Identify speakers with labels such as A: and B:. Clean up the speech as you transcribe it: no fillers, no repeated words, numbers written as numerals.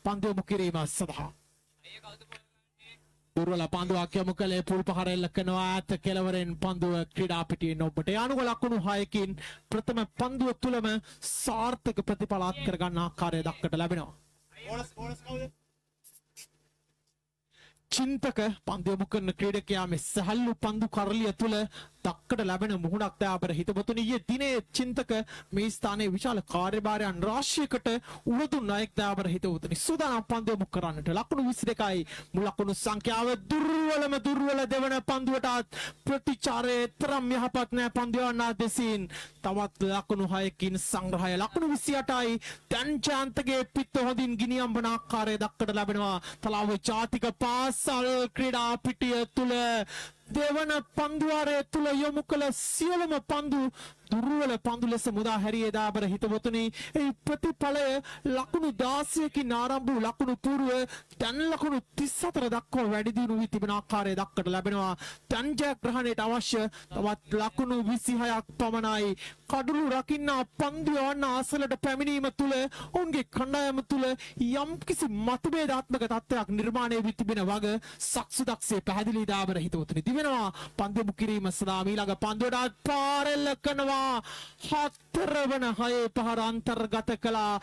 A: පන්දු යොමු කිරීම සඳහා දුර්වල පන්දුවක් යොමු කළේ පුල් පහර එල්ල කරනවා ඈත කෙළවරෙන් පන්දුව ක්‍රීඩා පිටියෙන් ඔබට යනුව ලකුණු 6කින් ප්‍රථම පන්දුව තුලම සාර්ථක ප්‍රතිඵල අත් කර ගන්න ආකාරය දක්කට ලැබෙනවා. චින්තක පන්දු යොමු කරන ක්‍රීඩකයා මේ සහල්ලු පන්දු කරලිය තුල දක්කට ලැබෙන මුහුණක් දාබර හිතවතුනි ඊයේ දිනේ චින්තක මේ ස්ථානයේ විශාල කාර්යභාරයන් රාශියකට උවදුන් අයෙක් දාබර හිතවතුනි සූදානම් පන්දු යොමු කරන්නට ලකුණු 22යි මුල් ලකුණු සංඛ්‍යාව දුර්වල දෙවන පන්දුවටත් ප්‍රතිචාරයේ තරම් යහපත් නැ පන්දු යවන්නා දෙසින් තවත් ලකුණු 6කින් සංග්‍රහය ලකුණු 28යි දැන් ජාන්තගේ පිත්ත හොඳින් ගිනියම්බන ආකාරය දක්කට ලැබෙනවා තලාව ජාතික පාසල් ක්‍රීඩා පිටිය තුල දෙවන පන්දුවාරය තුල යොමු කළ සියලුම පන්දු දුර්වල පන්දු ලෙස මුදා හැරියේ දාබර හිතවතුනි ඒ ප්‍රතිඵලය ලකුණු 16කින් ආරම්භ වූ ලකුණු పూర్ව දැන් ලකුණු 34 දක්වා වැඩි දියුණු වී තිබෙන ආකාරය දක්කට ලැබෙනවා දැන් ජයග්‍රහණයට අවශ්‍ය තවත් ලකුණු 26ක් පමණයි කඩළු රකින්න පන්දු යවන්න ආසලට පැමිණීම තුල ඔවුන්ගේ කණ්ඩායම තුල යම්කිසි මතභේදාත්මක තත්ත්වයක් නිර්මාණය වී තිබෙන වග සක්සුදක්සේ පැහැදිලි දාබර හිතවතුනි දිවෙනවා පන්දු යොමු කිරීම සඳහා ඊළඟ පන්දුවට පාරෙල්ල කරනවා 4 වන 6 පහර අන්තර්ගත කළා